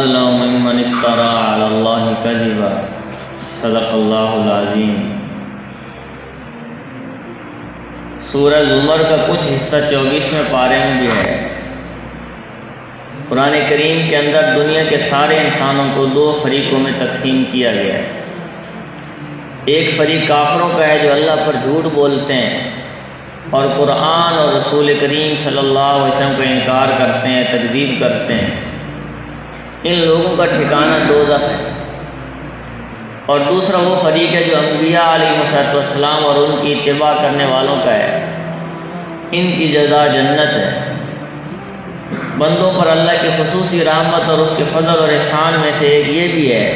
أظلم ممن افترى على الله كذبا صدق اللہ العظیم۔ سورہ زمر کا کچھ حصہ 24ویں پارے میں بھی ہے۔ قرآن کریم کے اندر دنیا کے سارے انسانوں کو دو فریقوں میں تقسیم کیا گیا ہے۔ ایک فریق کافروں کا ہے جو اللہ پر جھوٹ بولتے ہیں اور قرآن اور رسول کریم صلی اللہ علیہ وسلم کا انکار کرتے ہیں، تکذیب کرتے ہیں۔ ان لوگوں کا ٹھکانہ دوزخ ہے۔ اور دوسرا وہ فریق ہے جو انبیاء علیہ السلام اور ان کی اتباع کرنے والوں کا ہے۔ ان کی جزا جنت ہے۔ بندوں پر اللہ کی خصوصی رحمت اور اس کے فضل اور احسان میں سے ایک یہ بھی ہے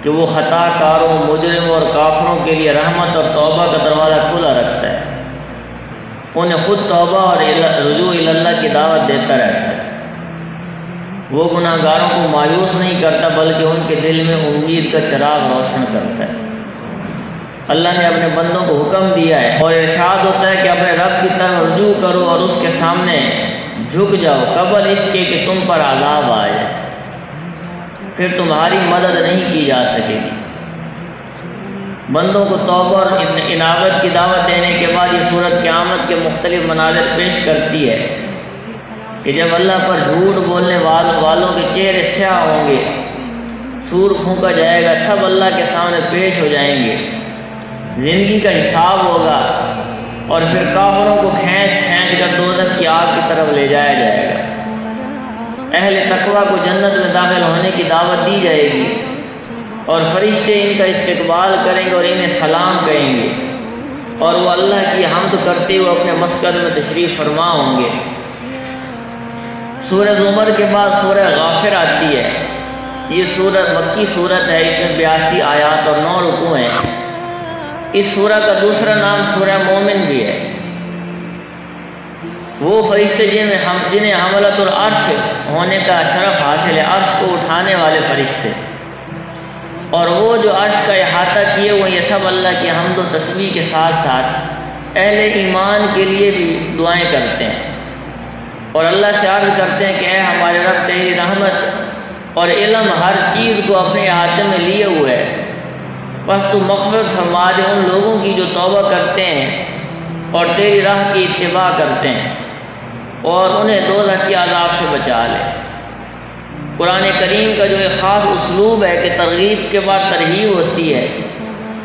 کہ وہ خطا کاروں، مجرموں اور کافروں کے لیے رحمت اور توبہ کا دروازہ کھلا رکھتا ہے۔ انہیں خود توبہ اور رجوع اللہ کی دعوت دیتا رہتا ہے۔ وہ گناہ گاروں کو مایوس نہیں کرتا بلکہ ان کے دل میں امید کا چراغ روشن کرتا ہے۔ اللہ نے اپنے بندوں کو حکم دیا ہے اور ارشاد ہوتا ہے کہ اپنے رب کی طرف رجوع کرو اور اس کے سامنے جھک جاؤ قبل اس کے کہ تم پر عذاب آئے، پھر تمہاری مدد نہیں کی جا سکے گی۔ بندوں کو توبہ اور انابت کی دعوت دینے کے بعد یہ سورت قیامت کے مختلف مناظر پیش کرتی ہے کہ جب اللہ پر جھوٹ بولنے والوں کے چہرے سیاہ ہوں گے، سور پھونکا جائے گا، سب اللہ کے سامنے پیش ہو جائیں گے، زندگی کا حساب ہوگا اور پھر کافروں کو کھینچ کر دوزخ کی آگ کی طرف لے جایا جائے گا۔ اہل تقویٰ کو جنت میں داخل ہونے کی دعوت دی جائے گی اور فرشتے ان کا استقبال کریں گے اور انہیں سلام کہیں گے اور وہ اللہ کی حمد کرتے ہوئے اپنے مسکن میں تشریف فرما ہوں گے۔ سورہ زمر کے بعد سورہ غافر آتی ہے۔ یہ سورت مکی صورت ہے، اس میں 82 آیات اور 9 رکوع ہیں۔ اس سورہ کا دوسرا نام سورہ مومن بھی ہے۔ وہ فرشتے جنہیں حملۃ العرش ہونے کا شرف حاصل ہے، عرش کو اٹھانے والے فرشتے، اور وہ جو عرش کا احاطہ کیے ہوئے، یہ سب اللہ کی حمد و تسبیح کے ساتھ ساتھ اہل ایمان کے لیے بھی دعائیں کرتے ہیں اور اللہ سے عرض کرتے ہیں کہ اے ہمارے رب، تیری رحمت اور علم ہر چیز کو اپنے احاطے میں لیے ہوئے ہے، بس تو مغفرت فرما دے ان لوگوں کی جو توبہ کرتے ہیں اور تیری راہ کی اتباع کرتے ہیں اور انہیں دوزخ کی عذاب سے بچا لے۔ قرآن کریم کا جو ایک خاص اسلوب ہے کہ ترغیب کے بعد ترہیب ہوتی ہے،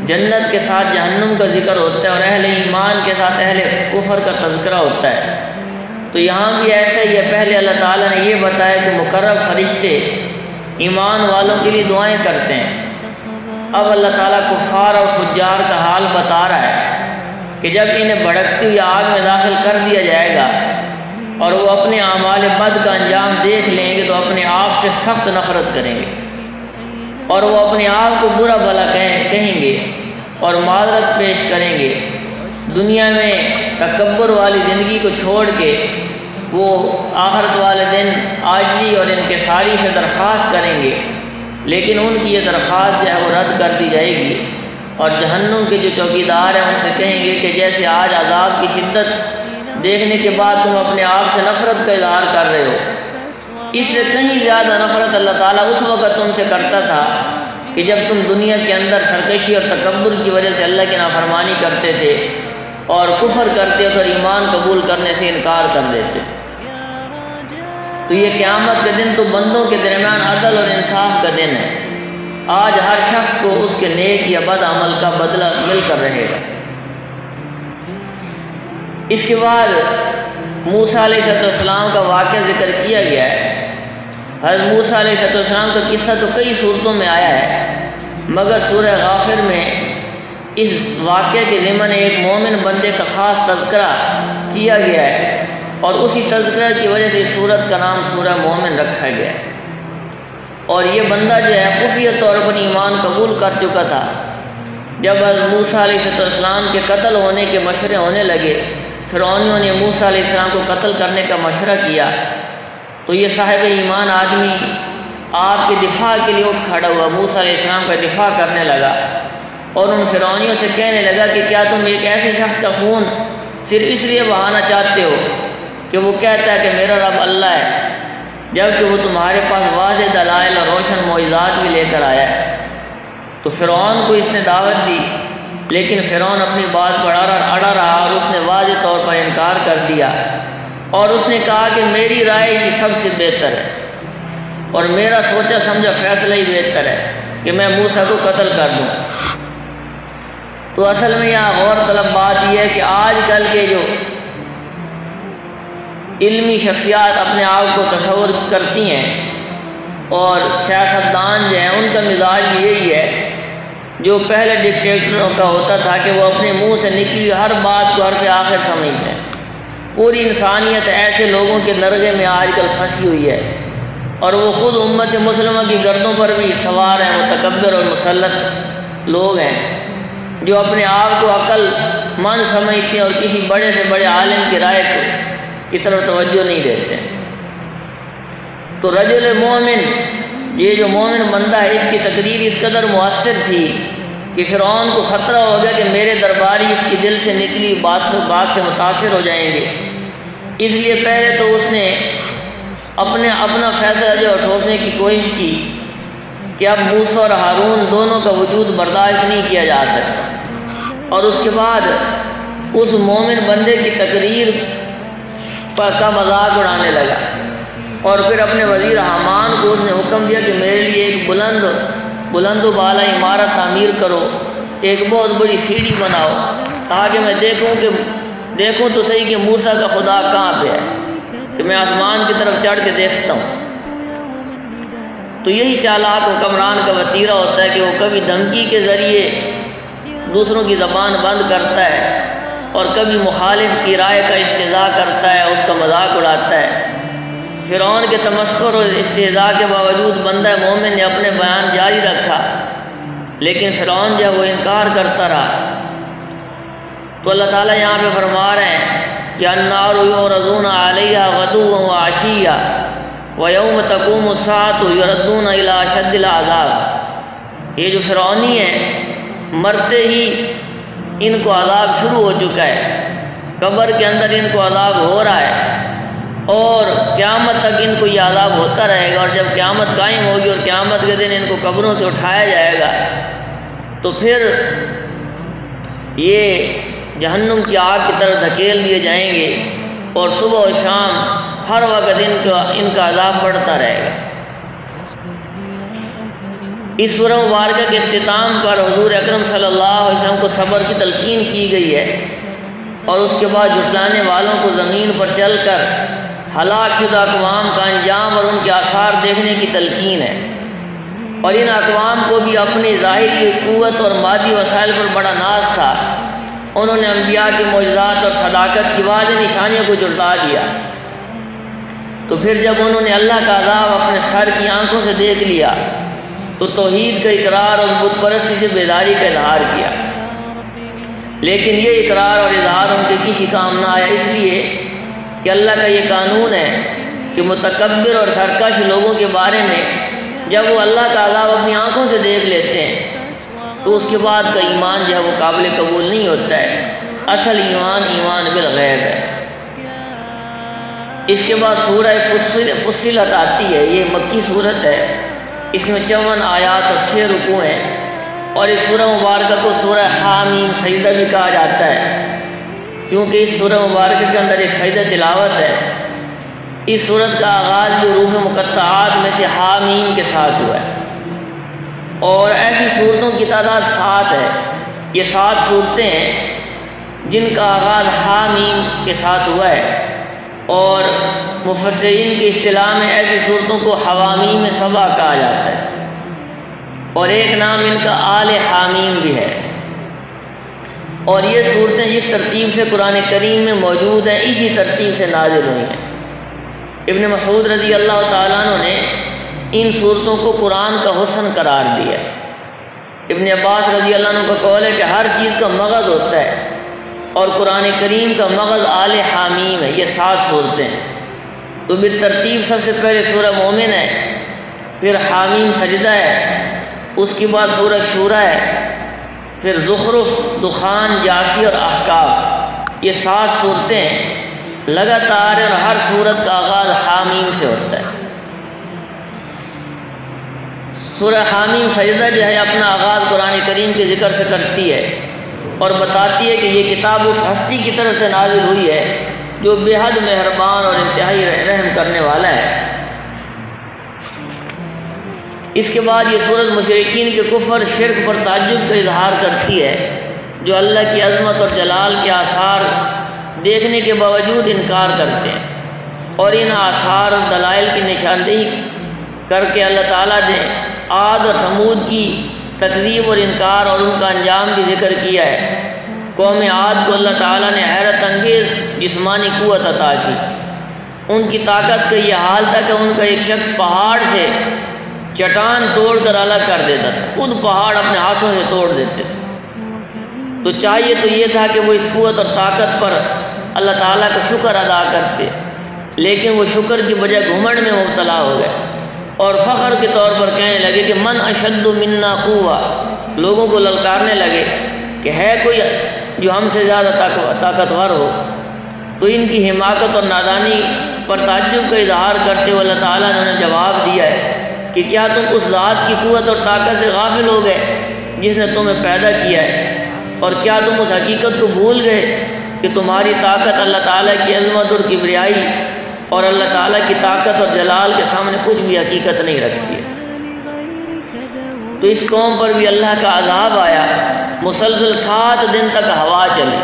جنت کے ساتھ جہنم کا ذکر ہوتا ہے اور اہل ایمان کے ساتھ اہل کفر کا تذکرہ ہوتا ہے، تو یہاں بھی ایسا ہی ہے۔ پہلے اللہ تعالیٰ نے یہ بتایا کہ مقرب فرشتے ایمان والوں کے لیے دعائیں کرتے ہیں۔ اب اللہ تعالیٰ کفار اور فجار کا حال بتا رہا ہے کہ جب انہیں بھڑکتی ہوئی آگ میں داخل کر دیا جائے گا اور وہ اپنے اعمال بد کا انجام دیکھ لیں گے تو اپنے آپ سے سخت نفرت کریں گے اور وہ اپنے آپ کو برا بھلا کہیں گے اور معذرت پیش کریں گے۔ دنیا میں تکبر والی زندگی کو چھوڑ کے وہ آخرت والے دن عاجزی اور انکساری سے درخواست کریں گے، لیکن ان کی یہ درخواست جو ہے وہ رد کر دی جائے گی اور جہنم کے جو چوکیدار ہیں ان سے کہیں گے کہ جیسے آج عذاب کی شدت دیکھنے کے بعد تم اپنے آپ سے نفرت کا اظہار کر رہے ہو، اس سے کہیں زیادہ نفرت اللہ تعالیٰ اس وقت تم سے کرتا تھا کہ جب تم دنیا کے اندر سرکشی اور تکبر کی وجہ سے اللہ کی نافرمانی کرتے تھے اور کفر کرتے تھے اور ایمان قبول کرنے سے انکار کر دیتے۔ تو یہ قیامت کے دن تو بندوں کے درمیان عدل اور انصاف کا دن ہے۔ آج ہر شخص کو اس کے نیک یا بد عمل کا بدلہ مل کر رہے گا۔ اس کے بعد موسیٰ علیہ السلام کا واقعہ ذکر کیا گیا ہے۔ حضرت موسیٰ علیہ السلام کا قصہ تو کئی صورتوں میں آیا ہے، مگر سورہ غافر میں اس واقعے کے ضمن ایک مومن بندے کا خاص تذکرہ کیا گیا ہے اور اسی تذکرہ کی وجہ سے اس سورت کا نام سورہ مومن رکھا گیا ہے۔ اور یہ بندہ جو ہے خفیہ طور پر ایمان قبول کر چکا تھا۔ جب حضرت موسیٰ علیہ السلام کے قتل ہونے کے مشورے ہونے لگے، فرعونیوں نے موسیٰ علیہ السلام کو قتل کرنے کا مشورہ کیا، تو یہ صاحب ایمان آدمی آپ کے دفاع کے لیے اٹھ کھڑا ہوا، موسیٰ علیہ السلام کا دفاع کرنے لگا اور ان فرعونیوں سے کہنے لگا کہ کیا تم ایک ایسے شخص کا خون صرف اس لیے بہانا چاہتے ہو کہ وہ کہتا ہے کہ میرا رب اللہ ہے، جبکہ وہ تمہارے پاس واضح دلائل اور روشن معجزات بھی لے کر آیا ہے۔ تو فرعون کو اس نے دعوت دی، لیکن فرعون اپنی بات پر اڑا رہا اور اس نے واضح طور پر انکار کر دیا، اور اس نے کہا کہ میری رائے یہ سب سے بہتر ہے اور میرا سوچا سمجھا فیصلہ ہی بہتر ہے کہ میں موسیٰ کو قتل کر دوں۔ تو اصل میں یہاں غور طلب بات یہ ہے کہ آج کل کے جو علمی شخصیات اپنے آپ کو تصور کرتی ہیں اور سیاستدان جو ہیں ان کا مزاج بھی یہی ہے جو پہلے ڈکٹیٹروں کا ہوتا تھا کہ وہ اپنے منہ سے نکلی ہر بات کو حرف آخر سمجھتے ہیں۔ پوری انسانیت ایسے لوگوں کے نرغے میں آج کل پھنسی ہوئی ہے، اور وہ خود امت مسلمہ کی گردوں پر بھی سوار ہیں، متکبر اور مسلط لوگ ہیں جو اپنے آپ کو عقل مند سمجھتے ہیں اور کسی بڑے سے بڑے عالم کی رائے کی طرف توجہ نہیں دیتے۔ تو رجل مومن، یہ جو مومن بندہ ہے، اس کی تقریر اس قدر مؤثر تھی کہ فرعون کو خطرہ ہو گیا کہ میرے درباری اس کی دل سے نکلی بات سے متاثر ہو جائیں گے۔ اس لیے پہلے تو اس نے اپنا فیصلہ جو ٹھوکنے کی کوشش کی کہ اب موسیٰ اور ہارون دونوں کا وجود برداشت نہیں کیا جا سکتا، اور اس کے بعد اس مومن بندے کی تقریر کا مذاق اڑانے لگا، اور پھر اپنے وزیر حامان کو اس نے حکم دیا کہ میرے لیے ایک بلند و بالا عمارت تعمیر کرو، ایک بہت بڑی سیڑھی بناؤ تاکہ میں دیکھوں تو صحیح کہ موسیٰ کا خدا کہاں پہ ہے، کہ میں آسمان کی طرف چڑھ کے دیکھتا ہوں۔ تو یہی چالاک حکمران کا وتیرہ ہوتا ہے کہ وہ کبھی دھمکی کے ذریعے دوسروں کی زبان بند کرتا ہے اور کبھی مخالف کی رائے کا استہزاء کرتا ہے، اس کا مذاق اڑاتا ہے۔ فرعون کے تمسخر اور استہزاء کے باوجود بندہ مومن نے اپنے بیان جاری رکھا، لیکن فرعون جو وہ انکار کرتا رہا۔ تو اللہ تعالیٰ یہاں پہ فرما رہے ہیں کہ النار یعرضون علیہا غدوا وعشیا ویوم تقوم الساعة یردون الی اشد العذاب۔ یہ جو فرعونی ہیں، مرتے ہی ان کو عذاب شروع ہو چکا ہے، قبر کے اندر ان کو عذاب ہو رہا ہے، اور قیامت تک ان کو یہ عذاب ہوتا رہے گا، اور جب قیامت قائم ہوگی اور قیامت کے دن ان کو قبروں سے اٹھایا جائے گا تو پھر یہ جہنم کی آگ کی طرف دھکیل دیے جائیں گے، اور صبح و شام ہر وقت ان کا عذاب بڑھتا رہے گا۔ اس سورہ مبارکہ کے اختتام پر حضور اکرم صلی اللہ علیہ وسلم کو صبر کی تلقین کی گئی ہے، اور اس کے بعد جھٹلانے والوں کو زمین پر چل کر ہلاک شدہ اقوام کا انجام اور ان کے آثار دیکھنے کی تلقین ہے، اور ان اقوام کو بھی اپنی ظاہری قوت اور مادی وسائل پر بڑا ناز تھا۔ انہوں نے انبیاء کی معجزات اور صداقت کی واضح نشانیوں کو جھٹلا دیا، تو پھر جب انہوں نے اللہ کا عذاب اپنے سر کی آنکھوں سے دیکھ لیا تو توحید کا اقرار اور بت پرستی سے بیداری کا اظہار کیا، لیکن یہ اقرار اور اظہار ان کے کسی کام نہ آیا، اس لیے کہ اللہ کا یہ قانون ہے کہ متکبر اور سرکش لوگوں کے بارے میں جب وہ اللہ کا عذاب اپنی آنکھوں سے دیکھ لیتے ہیں تو اس کے بعد کا ایمان جو ہے وہ قابل قبول نہیں ہوتا ہے۔ اصل ایمان بالغیب ہے۔ اس کے بعد سورہ فصلت آتی ہے، یہ مکی صورت ہے، اس میں 54 آیات اور 6 رکوع ہیں، اور اس سورہ مبارکہ کو سورہ حامیم سجدہ بھی کہا جاتا ہے، کیونکہ اس سورہ مبارکہ کے اندر ایک سجدہ تلاوت ہے۔ اس سورت کا آغاز جو حروف مقطعات میں سے حامیم کے ساتھ ہوا ہے، اور ایسی صورتوں کی تعداد 7 ہے۔ یہ 7 صورتیں ہیں جن کا آغاز حامیم کے ساتھ ہوا ہے، اور مفسرین کی اصطلاح میں ایسی صورتوں کو حوامیم سبع کہا جاتا ہے، اور ایک نام ان کا آل حامیم بھی ہے۔ اور یہ صورتیں جس ترتیب سے قرآن کریم میں موجود ہیں اسی ترتیب سے نازل ہوئی ہیں۔ ابن مسعود رضی اللہ تعالیٰ عنہ نے ان صورتوں کو قرآن کا حسن قرار دیا ہے۔ ابن عباس رضی اللہ عنہ کا قول ہے کہ ہر چیز کا مغز ہوتا ہے، اور قرآن کریم کا مغز آل حامیم ہے۔ یہ 7 صورتیں ہیں، تو بالترتیب سب سے پہلے سورہ مومن ہے، پھر حامیم سجدہ ہے، اس کے بعد سورہ شورى ہے، پھر زخرف، دخان، جاثی اور احقاف۔ یہ 7 صورتیں لگاتار، اور ہر صورت کا آغاز حامیم سے ہوتا ہے۔ سورہ حامیم سجدہ جو ہے اپنا آغاز قرآن کریم کے ذکر سے کرتی ہے اور بتاتی ہے کہ یہ کتاب اس ہستی کی طرف سے نازل ہوئی ہے جو بے حد مہربان اور انتہائی رحم کرنے والا ہے۔ اس کے بعد یہ سورت مشرکین کے کفر شرک پر تعجب کا اظہار کرتی ہے جو اللہ کی عظمت اور جلال کے آثار دیکھنے کے باوجود انکار کرتے ہیں، اور ان آثار اور دلائل کی نشاندہی کر کے اللہ تعالیٰ نے عاد اور سمود کی تکذیب اور انکار اور ان کا انجام بھی ذکر کیا ہے۔ قوم عاد کو اللہ تعالیٰ نے حیرت انگیز جسمانی قوت عطا کی۔ ان کی طاقت کا یہ حال تھا کہ ان کا ایک شخص پہاڑ سے چٹان توڑ کر الگ کر دیتا تھا، خود پہاڑ اپنے ہاتھوں سے توڑ دیتے تھے۔ تو چاہیے تو یہ تھا کہ وہ اس قوت اور طاقت پر اللہ تعالیٰ کا شکر ادا کرتے، لیکن وہ شکر کی بجائے گھمنڈ میں مبتلا ہو گئے اور فخر کے طور پر کہنے لگے کہ من اشد منا قوہ، لوگوں کو للکارنے لگے کہ ہے کوئی جو ہم سے زیادہ طاقتور ہو۔ تو ان کی حماقت اور نادانی پر تعجب کا اظہار کرتے ہوئے اللہ تعالیٰ نے انہیں جواب دیا ہے کہ کیا تم اس ذات کی قوت اور طاقت سے غافل ہو گئے جس نے تمہیں پیدا کیا ہے، اور کیا تم اس حقیقت کو بھول گئے کہ تمہاری طاقت اللہ تعالیٰ کی عظمت اور کبریائی اور اللہ تعالیٰ کی طاقت اور جلال کے سامنے کچھ بھی حقیقت نہیں رکھتی ہے۔ تو اس قوم پر بھی اللہ کا عذاب آیا، مسلسل 7 دن تک ہوا چلی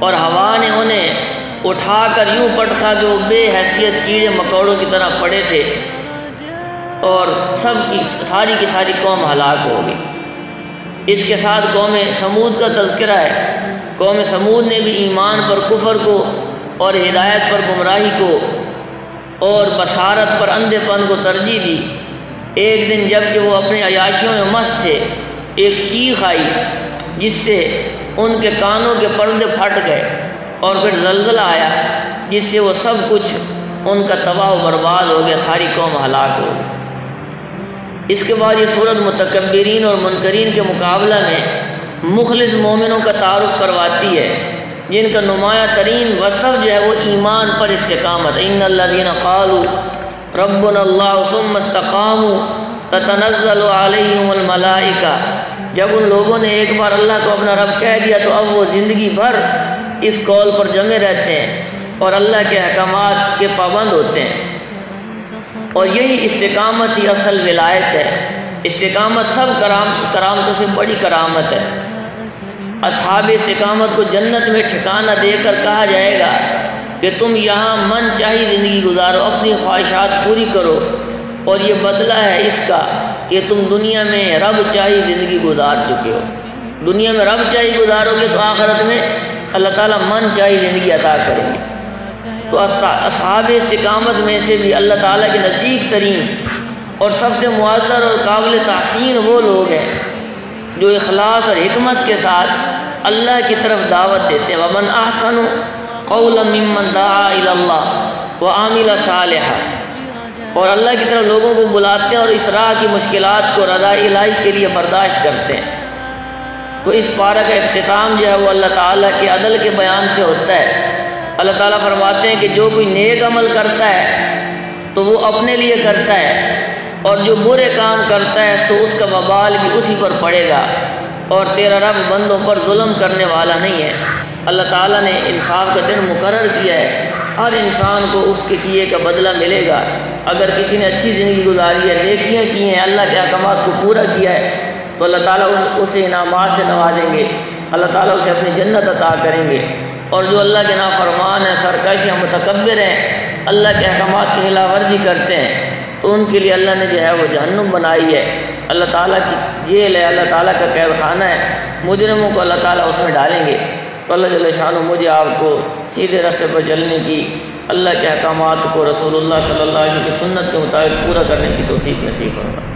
اور ہوا نے انہیں اٹھا کر یوں پٹخا کہ وہ بے حیثیت کیڑے مکوڑوں کی طرح پڑے تھے، اور ساری کی ساری قوم ہلاک ہو گئی۔ اس کے ساتھ قوم سمود کا تذکرہ ہے۔ قوم سمود نے بھی ایمان پر کفر کو اور ہدایت پر گمراہی کو اور بصارت پر اندھے پن کو ترجیح دی۔ ایک دن جب کہ وہ اپنے عیاشیوں میں مست تھے، ایک چیخ آئی جس سے ان کے کانوں کے پردے پھٹ گئے، اور پھر زلزلہ آیا جس سے وہ سب کچھ ان کا تباہ و برباد ہو گیا، ساری قوم ہلاک ہو گئی۔ اس کے بعد یہ سورت متکبرین اور منکرین کے مقابلہ میں مخلص مومنوں کا تعارف کرواتی ہے، جن کا نمایاں ترین وصف جو ہے وہ ایمان پر استقامت۔ ان الذین قالوا ربنا اللہ ثم استقاموا تتنزل علیہم الملائکہ، جب ان لوگوں نے ایک بار اللہ کو اپنا رب کہہ دیا تو اب وہ زندگی بھر اس قول پر جمے رہتے ہیں اور اللہ کے احکامات کے پابند ہوتے ہیں، اور یہی استقامت ہی اصل ولایت ہے۔ استقامت سب کرامتوں سے بڑی کرامت ہے۔ اصحاب استقامت کو جنت میں ٹھکانہ دے کر کہا جائے گا کہ تم یہاں من چاہی زندگی گزارو، اپنی خواہشات پوری کرو، اور یہ بدلہ ہے اس کا کہ تم دنیا میں رب چاہی زندگی گزار چکے ہو۔ دنیا میں رب چاہی گزارو گے تو آخرت میں اللہ تعالیٰ من چاہی زندگی عطا کریں گے۔ تو اصحاب استقامت میں سے بھی اللہ تعالیٰ کے نزدیک ترین اور سب سے معزز اور قابل تحسین وہ لوگ ہیں جو اخلاص اور حکمت کے ساتھ اللہ کی طرف دعوت دیتے ہیں۔ وَمَنْ أَحْسَنُ قَوْلًا مِّمَّنْ دَعَا إِلَى اللَّهِ وَعَمِلَ صَالِحًا، اور اللہ کی طرف لوگوں کو بلاتے ہیں اور اس راہ کی مشکلات کو رضا الہی کے لیے برداشت کرتے ہیں۔ تو اس پارہ کا اختتام جو ہے وہ اللہ تعالیٰ کے عدل کے بیان سے ہوتا ہے۔ اللہ تعالیٰ فرماتے ہیں کہ جو کوئی نیک عمل کرتا ہے تو وہ اپنے لیے کرتا ہے، اور جو برے کام کرتا ہے تو اس کا وبال بھی اسی پر پڑے گا، اور تیرا رب بندوں پر ظلم کرنے والا نہیں ہے۔ اللہ تعالیٰ نے انصاف کا دن مقرر کیا ہے، ہر انسان کو اس کے کیے کا بدلہ ملے گا۔ اگر کسی نے اچھی زندگی گزاری ہے، نیکیاں کی ہیں، اللہ کے احکامات کو پورا کیا ہے، تو اللہ تعالیٰ اسے انعامات سے نوازیں گے، اللہ تعالیٰ اسے اپنی جنت عطا کریں گے۔ اور جو اللہ کے نافرمان ہیں، سرکش ہیں، متکبر ہیں، اللہ کے احکامات کی خلاف ورزی کرتے ہیں، تو ان کے لیے اللہ نے جو ہے وہ جہنم بنائی ہے، اللہ تعالیٰ کی جیل ہے، اللہ تعالیٰ کا قید خانہ ہے، مجرموں کو اللہ تعالیٰ اس میں ڈالیں گے۔ تو اللہ جل شانہ مجھے آپ کو سیدھے راستے پر چلنے کی، اللہ کے احکامات کو رسول اللہ صلی اللہ علیہ وسلم کی سنت کے مطابق پورا کرنے کی توفیق نصیب فرمائے۔